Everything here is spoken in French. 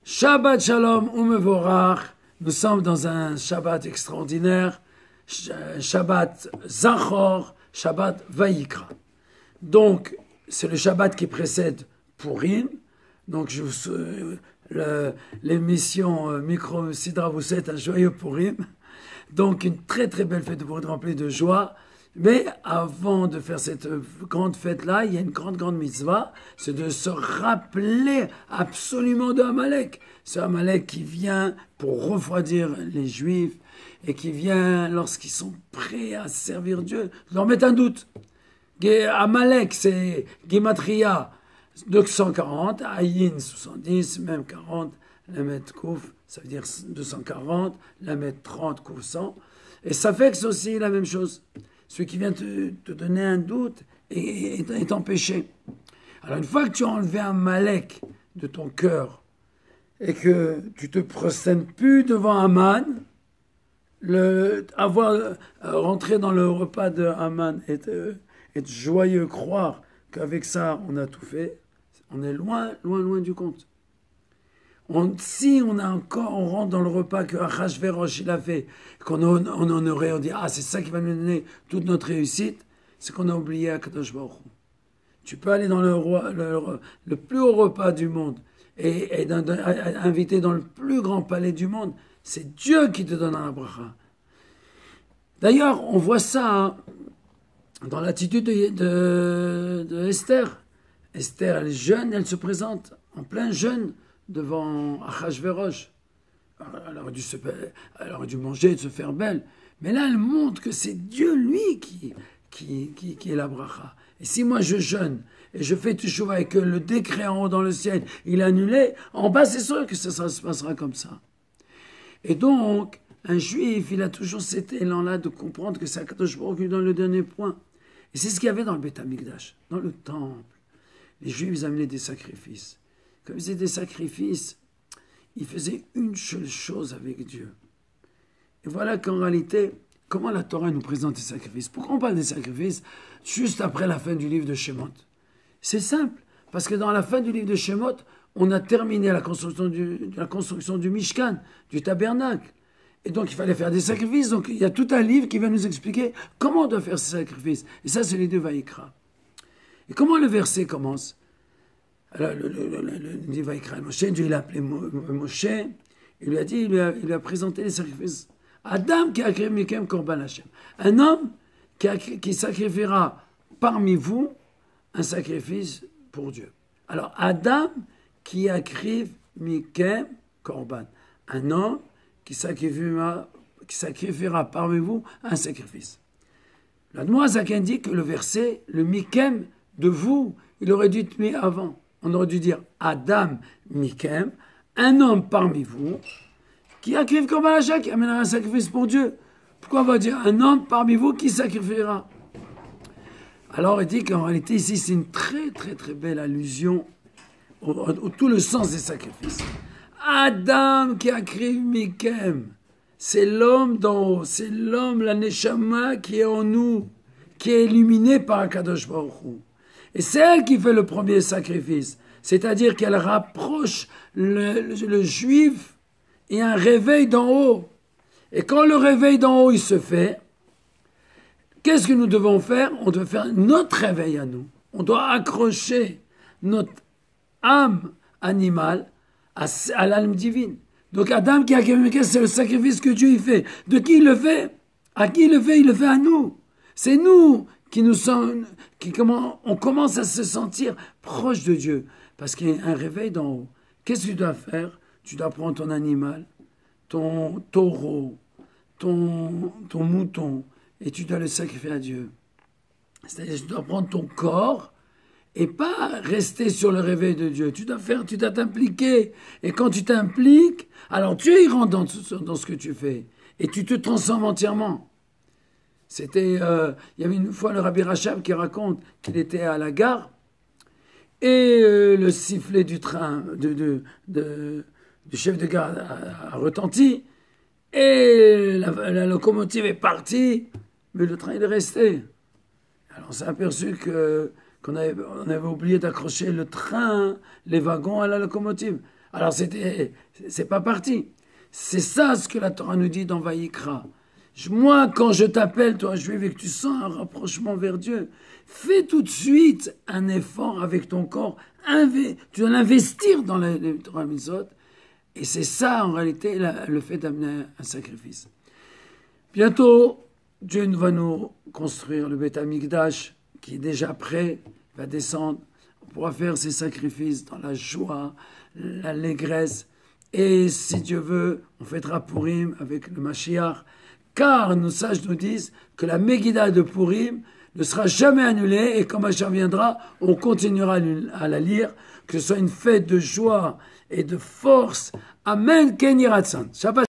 Shabbat Shalom Umevorach. Nous sommes dans un Shabbat extraordinaire. Shabbat Zachor, Shabbat Vayikra. Donc, c'est le Shabbat qui précède Purim. Donc, l'émission Micro Sidra vous souhaite un joyeux Purim. Donc, une très très belle fête pour être remplie de joie. Mais avant de faire cette grande fête-là, il y a une grande mitzvah, c'est de se rappeler absolument de Amalek. C'est Amalek qui vient pour refroidir les Juifs et qui vient, lorsqu'ils sont prêts à servir Dieu, leur mettre un doute. Amalek, c'est Gematria 240, Ayin 70, même 40, Lamet Kouf, ça veut dire 240, Lamet 30, Kouf 100. Et ça fait que c'est aussi la même chose. Celui qui vient te donner un doute est empêché. Alors une fois que tu as enlevé un Amalek de ton cœur et que tu te prosternes plus devant Haman, rentrer dans le repas de Haman et être joyeux, croire qu'avec ça on a tout fait, on est loin du compte. Si on rentre dans le repas que Achashverosh il a fait, qu'on honorait, on dit ah c'est ça qui va nous donner toute notre réussite, c'est qu'on a oublié Akadosh Baruch Hu. Tu peux aller dans le plus haut repas du monde et inviter dans le plus grand palais du monde, c'est Dieu qui te donne un bracha. D'ailleurs, on voit ça dans l'attitude de Esther. Esther, elle est jeune, elle se présente en plein jeûne devant Achashverosh. Elle aurait dû manger et se faire belle. Mais là, elle montre que c'est Dieu, lui, qui est la bracha. Et si moi je jeûne et je fais teshuva et que le décret en haut dans le ciel, il est annulé, en bas, c'est sûr que ça se passera comme ça. Et donc, un juif, il a toujours cet élan-là de comprendre que c'est Akadosh Baruch Hu dans le dernier point. Et c'est ce qu'il y avait dans le Beth Amikdash, dans le temple. Les juifs, ils amenaient des sacrifices. Comme ils faisaient des sacrifices, ils faisaient une seule chose avec Dieu. Et voilà qu'en réalité, comment la Torah nous présente les sacrifices? Pourquoi on parle des sacrifices juste après la fin du livre de Shemot? C'est simple, parce que dans la fin du livre de Shemot, on a terminé la construction du Mishkan, du tabernacle. Et donc il fallait faire des sacrifices. Donc il y a tout un livre qui va nous expliquer comment on doit faire ces sacrifices. Et ça, c'est les deux Vayikra. Et comment le verset commence? Alors, le Vayikra Moshe, Dieu l'a appelé Moshe, il lui a dit, il lui a présenté les sacrifices. Adam qui a créé Mikem Korban Hashem. Un homme qui sacrifiera parmi vous un sacrifice pour Dieu. Alors, Adam qui a créé Mikem Korban. Un homme qui sacrifiera parmi vous un sacrifice. La Noazaken dit que le verset, le Mikem de vous, il aurait dû être mis avant. On aurait dû dire Adam Mikem, un homme parmi vous, qui accrive comme Hashem, qui amènera un sacrifice pour Dieu. Pourquoi on va dire un homme parmi vous qui sacrifiera? Alors il dit qu'en réalité ici c'est une très belle allusion au tout le sens des sacrifices. Adam qui a créé Mikem, c'est l'homme d'en haut, c'est l'homme, la Neshama qui est en nous, qui est illuminé par Akadosh Baruch Hu. Et c'est elle qui fait le premier sacrifice, c'est-à-dire qu'elle rapproche le juif et un réveil d'en haut. Et quand le réveil d'en haut il se fait, qu'est-ce que nous devons faire? On doit faire notre réveil à nous. On doit accrocher notre âme animale à l'âme divine. Donc Adam qui a créé, c'est le sacrifice que Dieu y fait. De qui il le fait? À qui il le fait? Il le fait à nous. C'est nous qui nous sommes, on commence à se sentir proche de Dieu. Parce qu'il y a un réveil d'en haut. Qu'est-ce que tu dois faire? Tu dois prendre ton animal, ton taureau, ton mouton, et tu dois le sacrifier à Dieu. C'est-à-dire que tu dois prendre ton corps et pas rester sur le réveil de Dieu. Tu dois t'impliquer. Et quand tu t'impliques, alors Dieu il rentre dans ce que tu fais. Et tu te transformes entièrement. Il y avait une fois le Rabbi Rachab qui raconte qu'il était à la gare et le sifflet du train, du chef de gare a retenti et la locomotive est partie, mais le train il est resté. Alors on s'est aperçu qu'on avait oublié d'accrocher le train, les wagons à la locomotive. Alors c'est pas parti. C'est ça ce que la Torah nous dit dans Vaïkra. Moi, quand je t'appelle, toi, juif, et que tu sens un rapprochement vers Dieu, fais tout de suite un effort avec ton corps. Tu dois l'investir dans les Torah Mitzvot. Et c'est ça, en réalité, le fait d'amener un sacrifice. Bientôt, Dieu va nous construire le Beth Amikdash, qui est déjà prêt, va descendre. On pourra faire ces sacrifices dans la joie, l'allégresse. Et si Dieu veut, on fêtera Purim avec le Mashiach. Car nos sages nous disent que la Megillah de Purim ne sera jamais annulée et quand Mashiach viendra, on continuera à la lire, que ce soit une fête de joie et de force. Amen, Ken Yiratzan. Shabbat